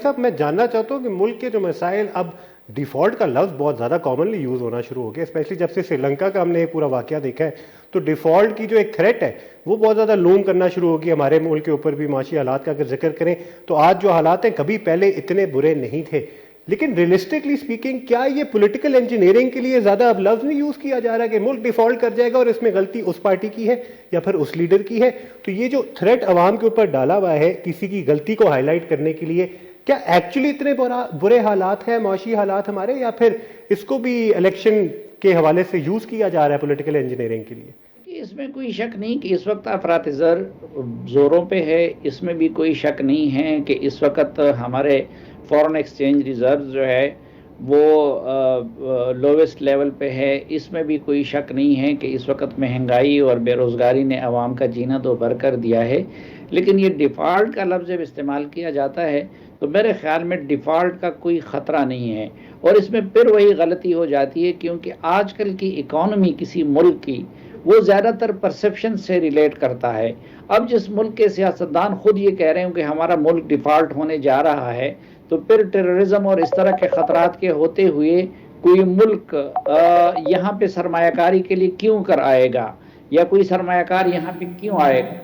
صاحب میں جاننا چاہتا ہوں کہ ملک کے جو مسائل اب ڈیفالٹ کا لفظ بہت زیادہ کامنلی یوز ہونا شروع ہو گیا، اسپیشلی جب سے سری لنکا کا ہم نے یہ پورا واقعہ دیکھا ہے تو ڈیفالٹ کی جو ایک تھریٹ ہے وہ بہت زیادہ لوم کرنا شروع ہو گیا ہمارے ملک کے اوپر بھی۔ معاشی حالات کا اگر ذکر کریں تو آج جو حالات ہیں کبھی پہلے اتنے برے نہیں تھے، لیکن ریئلسٹکلی سپیکنگ کیا یہ پولیٹیکل انجینئرنگ کے لیے زیادہ اب لفظ نہیں یوز کیا جا رہا کہ ملک ڈیفالٹ کر جائے گا اور اس میں غلطی اس پارٹی کی ہے یا پھر اس لیڈر کی ہے؟ تو یہ جو تھریٹ عوام کے اوپر ڈالا ہوا ہے کسی کی غلطی کو ہائی لائٹ کرنے کے لیے، کیا ایکچولی اتنے برے حالات ہیں معاشی حالات ہمارے، یا پھر اس کو بھی الیکشن کے حوالے سے یوز کیا جا رہا ہے پولیٹیکل انجینئرنگ کے لیے؟ اس میں کوئی شک نہیں کہ اس وقت افراط زر زوروں پہ ہے، اس میں بھی کوئی شک نہیں ہے کہ اس وقت ہمارے فورن ایکسچینج ریزرو جو ہے وہ لوویسٹ لیول پہ ہے، اس میں بھی کوئی شک نہیں ہے کہ اس وقت مہنگائی اور بے روزگاری نے عوام کا جینا دوبھر کر دیا ہے۔ لیکن یہ ڈیفالٹ کا لفظ جب استعمال کیا جاتا ہے تو میرے خیال میں ڈیفالٹ کا کوئی خطرہ نہیں ہے، اور اس میں پھر وہی غلطی ہو جاتی ہے کیونکہ آج کل کی اکانومی کسی ملک کی وہ زیادہ تر پرسیپشن سے ریلیٹ کرتا ہے۔ اب جس ملک کے سیاستدان خود یہ کہہ رہے ہیں کہ ہمارا ملک ڈیفالٹ ہونے جا رہا ہے، تو پھر ٹیررزم اور اس طرح کے خطرات کے ہوتے ہوئے کوئی ملک یہاں پہ سرمایہ کاری کے لیے کیوں کر آئے گا، یا کوئی سرمایہ کار یہاں پہ کیوں آئے گا؟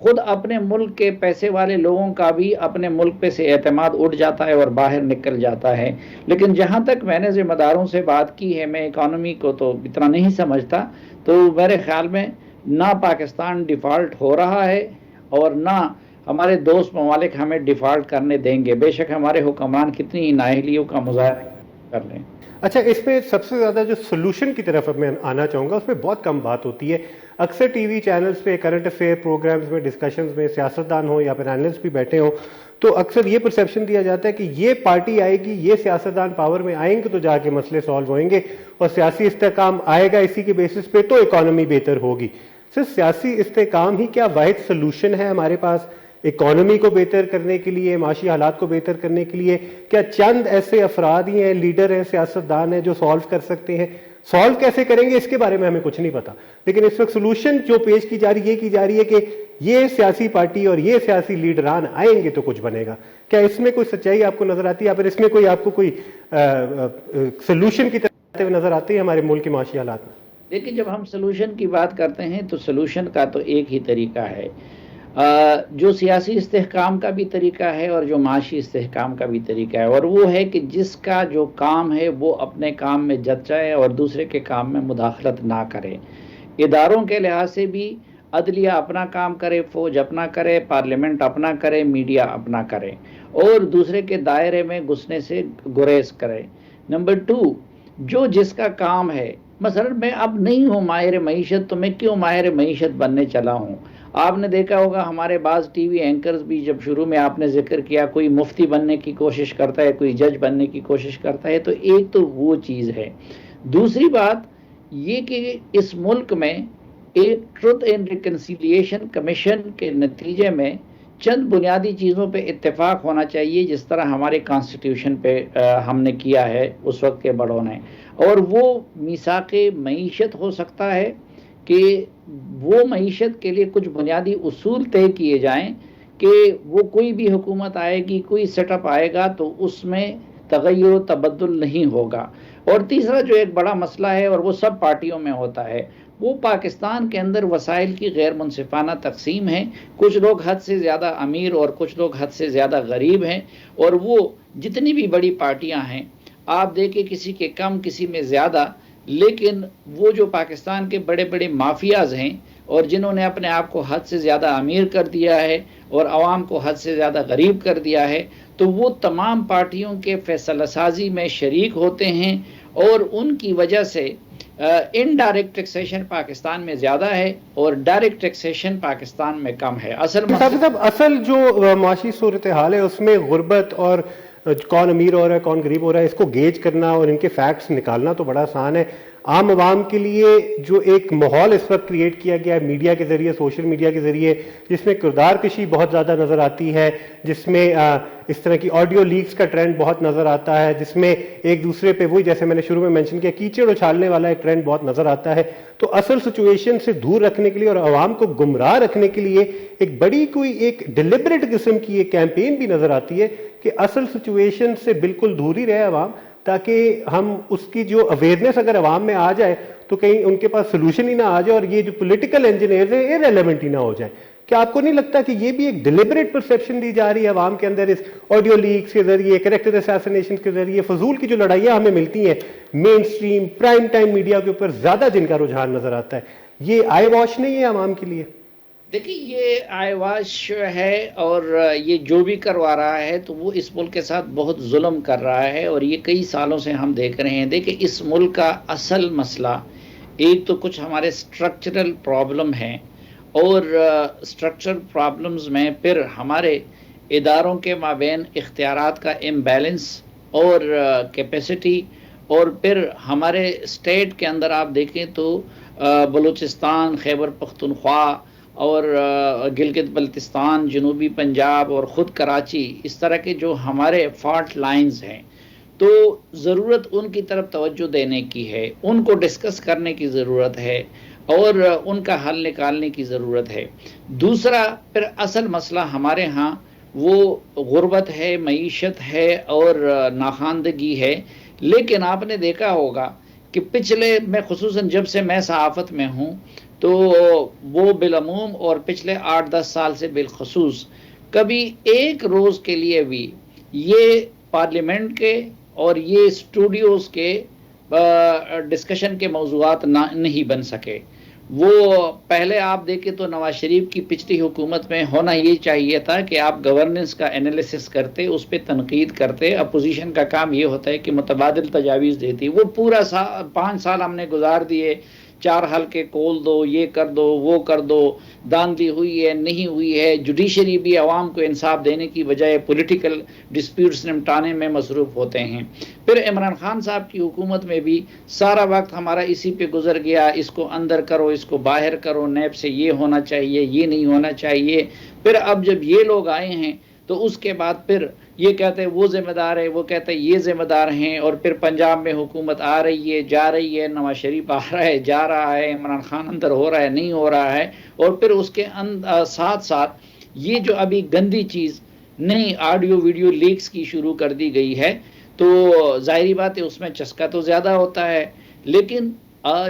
خود اپنے ملک کے پیسے والے لوگوں کا بھی اپنے ملک پہ سے اعتماد اٹھ جاتا ہے اور باہر نکل جاتا ہے۔ لیکن جہاں تک میں نے ذمہ داروں سے بات کی ہے، میں اکانومی کو تو اتنا نہیں سمجھتا، تو میرے خیال میں نہ پاکستان ڈیفالٹ ہو رہا ہے اور نہ ہمارے دوست ممالک ہمیں ڈیفالٹ کرنے دیں گے، بے شک ہمارے حکمران کتنی نااہلیوں کا مظاہرہ کر لیں۔ اچھا، اس میں سب سے زیادہ جو سلوشن کی طرف میں آنا چاہوں گا، اس میں بہت کم بات ہوتی ہے۔ اکثر ٹی وی چینلز پہ کرنٹ افیئر پروگرامز میں ڈسکشنز میں سیاستدان ہوں یا پھر اینالسٹ بھی بیٹھے ہوں تو اکثر یہ پرسیپشن دیا جاتا ہے کہ یہ پارٹی آئے گی، یہ سیاستدان پاور میں آئیں گے تو جا کے مسئلے سالو ہوئیں گے، اور سیاسی استحکام آئے گا اسی کے بیسس پہ تو اکانومی بہتر ہوگی۔ صرف سیاسی استحکام ہی کیا واحد سلوشن ہے ہمارے پاس اکانومی کو بہتر کرنے کے لیے، معاشی حالات کو بہتر کرنے کے لیے؟ کیا چند ایسے افراد ہی ہیں، لیڈر ہیں، سیاستدان ہیں جو سالو کر سکتے ہیں؟ سالو کیسے کریں گے اس کے بارے میں ہمیں کچھ نہیں پتا، لیکن اس وقت سلوشن جو پیش کی جا رہی ہے کہ یہ سیاسی پارٹی اور یہ سیاسی لیڈران آئیں گے تو کچھ بنے گا۔ کیا اس میں کوئی سچائی آپ کو نظر آتی ہے، یا پھر اس میں کوئی آپ کو کوئی سلوشن کی طرف نظر آتی ہے ہمارے ملک کے معاشی حالات میں؟ لیکن جب ہم سلوشن کی بات کرتے ہیں تو سلوشن کا تو ایک ہی طریقہ ہے، جو سیاسی استحکام کا بھی طریقہ ہے اور جو معاشی استحکام کا بھی طریقہ ہے، اور وہ ہے کہ جس کا جو کام ہے وہ اپنے کام میں جت جائے اور دوسرے کے کام میں مداخلت نہ کرے۔ اداروں کے لحاظ سے بھی عدلیہ اپنا کام کرے، فوج اپنا کرے، پارلیمنٹ اپنا کرے، میڈیا اپنا کرے، اور دوسرے کے دائرے میں گھسنے سے گریز کرے۔ نمبر 2، جو جس کا کام ہے، مثلا میں اب نہیں ہوں ماہر معیشت تو میں کیوں ماہر معیشت بننے چلا ہوں؟ آپ نے دیکھا ہوگا ہمارے بعض ٹی وی اینکرز بھی، جب شروع میں آپ نے ذکر کیا کوئی مفتی بننے کی کوشش کرتا ہے، کوئی جج بننے کی کوشش کرتا ہے، تو ایک تو وہ چیز ہے۔ دوسری بات یہ کہ اس ملک میں ایک ٹروتھ اینڈ ریکنسیلیشن کمیشن کے نتیجے میں چند بنیادی چیزوں پہ اتفاق ہونا چاہیے، جس طرح ہمارے کانسٹیٹیوشن پہ ہم نے کیا ہے اس وقت کے بڑوں نے، اور وہ میثاق معیشت ہو سکتا ہے کہ وہ معیشت کے لیے کچھ بنیادی اصول طے کیے جائیں کہ وہ کوئی بھی حکومت آئے گی، کوئی سیٹ اپ آئے گا تو اس میں تغیر و تبدل نہیں ہوگا۔ اور تیسرا جو ایک بڑا مسئلہ ہے اور وہ سب پارٹیوں میں ہوتا ہے، وہ پاکستان کے اندر وسائل کی غیر منصفانہ تقسیم ہے۔ کچھ لوگ حد سے زیادہ امیر اور کچھ لوگ حد سے زیادہ غریب ہیں، اور وہ جتنی بھی بڑی پارٹیاں ہیں آپ دیکھیں کسی کے کم کسی میں زیادہ، لیکن وہ جو پاکستان کے بڑے بڑے مافیاز ہیں اور جنہوں نے اپنے آپ کو حد سے زیادہ امیر کر دیا ہے اور عوام کو حد سے زیادہ غریب کر دیا ہے، تو وہ تمام پارٹیوں کے فیصلہ سازی میں شریک ہوتے ہیں، اور ان کی وجہ سے انڈائریکٹ ٹیکسیشن پاکستان میں زیادہ ہے اور ڈائریکٹ ٹیکسیشن پاکستان میں کم ہے۔ اصل جو معاشی صورتحال ہے اس میں غربت اور کون امیر ہو رہا ہے کون غریب ہو رہا ہے، اس کو گیج کرنا اور ان کے فیکٹس نکالنا تو بڑا آسان ہے۔ عام عوام کے لیے جو ایک ماحول اس وقت کریٹ کیا گیا ہے میڈیا کے ذریعے، سوشل میڈیا کے ذریعے، جس میں کردار کشی بہت زیادہ نظر آتی ہے، جس میں اس طرح کی آڈیو لیکس کا ٹرینڈ بہت نظر آتا ہے، جس میں ایک دوسرے پہ وہی جیسے میں نے شروع میں مینشن کیا کیچڑ اچھالنے والا ایک ٹرینڈ بہت نظر آتا ہے، تو اصل سچویشن سے دور رکھنے کے لیے اور عوام کو گمراہ رکھنے کے لیے ایک بڑی کوئی ایک ڈیلیبریٹ قسم کی ایک کیمپین بھی نظر آتی ہے کہ اصل سچویشن سے بالکل دور ہی رہے عوام، تاکہ ہم اس کی جو اویئرنیس اگر عوام میں آ جائے تو کہیں ان کے پاس سلوشن ہی نہ آ جائے اور یہ جو پولیٹیکل انجینئرز ہیں ارریلیونٹ ہی نہ ہو جائیں. کیا آپ کو نہیں لگتا کہ یہ بھی ایک ڈیلیبریٹ پرسیپشن دی جا رہی ہے عوام کے اندر اس آڈیو لیکس کے ذریعے، کریکٹر اسیسینیشن کے ذریعے، فضول کی جو لڑائیاں ہمیں ملتی ہیں مین اسٹریم پرائم ٹائم میڈیا کے اوپر زیادہ جن کا رجحان نظر آتا ہے، یہ آئی واش نہیں ہے عوام کے لیے؟ دیکھیے یہ آئی واش ہے، اور یہ جو بھی کروا رہا ہے تو وہ اس ملک کے ساتھ بہت ظلم کر رہا ہے، اور یہ کئی سالوں سے ہم دیکھ رہے ہیں. دیکھیں اس ملک کا اصل مسئلہ ایک تو کچھ ہمارے اسٹرکچرل پرابلم ہیں، اور اسٹرکچرل پرابلمز میں پھر ہمارے اداروں کے مابین اختیارات کا امبیلنس اور کیپیسٹی، اور پھر ہمارے اسٹیٹ کے اندر آپ دیکھیں تو بلوچستان، خیبر پختونخوا اور گلگت بلتستان، جنوبی پنجاب اور خود کراچی، اس طرح کے جو ہمارے فالٹ لائنز ہیں، تو ضرورت ان کی طرف توجہ دینے کی ہے، ان کو ڈسکس کرنے کی ضرورت ہے اور ان کا حل نکالنے کی ضرورت ہے. دوسرا پھر اصل مسئلہ ہمارے ہاں وہ غربت ہے، معیشت ہے اور ناخواندگی ہے. لیکن آپ نے دیکھا ہوگا کہ پچھلے، میں خصوصاً جب سے میں صحافت میں ہوں تو وہ بالعموم اور پچھلے 8-10 سال سے بالخصوص کبھی ایک روز کے لیے بھی یہ پارلیمنٹ کے اور یہ اسٹوڈیوز کے ڈسکشن کے موضوعات نہیں بن سکے. وہ پہلے آپ دیکھیں تو نواز شریف کی پچھلی حکومت میں ہونا یہ چاہیے تھا کہ آپ گورننس کا انالیسس کرتے، اس پہ تنقید کرتے. اپوزیشن کا کام یہ ہوتا ہے کہ متبادل تجاویز دیتی. وہ پورا 5 سال ہم نے گزار دیے، 4 حلقے کھول دو، یہ کر دو، وہ کر دو، داندلی ہوئی ہے نہیں ہوئی ہے. جوڈیشری بھی عوام کو انصاف دینے کی بجائے پولیٹیکل ڈسپیوٹس نمٹانے میں مصروف ہوتے ہیں. پھر عمران خان صاحب کی حکومت میں بھی سارا وقت ہمارا اسی پہ گزر گیا، اس کو اندر کرو، اس کو باہر کرو، نیب سے یہ ہونا چاہیے، یہ نہیں ہونا چاہیے. پھر اب جب یہ لوگ آئے ہیں تو اس کے بعد پھر یہ کہتے ہیں وہ ذمہ دار ہے، وہ کہتے ہیں یہ ذمہ دار ہیں. اور پھر پنجاب میں حکومت آ رہی ہے، جا رہی ہے، نواز شریف آ رہا ہے، جا رہا ہے، عمران خان اندر ہو رہا ہے، نہیں ہو رہا ہے. اور پھر اس کے ساتھ ساتھ یہ جو ابھی گندی چیز نئی آڈیو ویڈیو لیکس کی شروع کر دی گئی ہے، تو ظاہری بات ہے اس میں چسکا تو زیادہ ہوتا ہے، لیکن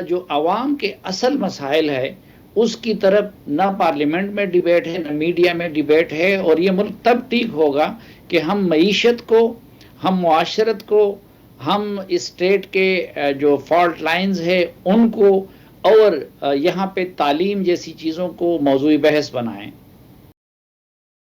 جو عوام کے اصل مسائل ہے اس کی طرف نہ پارلیمنٹ میں ڈیبیٹ ہے، نہ میڈیا میں ڈیبیٹ ہے. اور یہ ملک تب ٹھیک ہوگا کہ ہم معیشت کو، ہم معاشرت کو، ہم اسٹیٹ کے جو فالٹ لائنز ہے ان کو، اور یہاں پہ تعلیم جیسی چیزوں کو موضوع بحث بنائیں.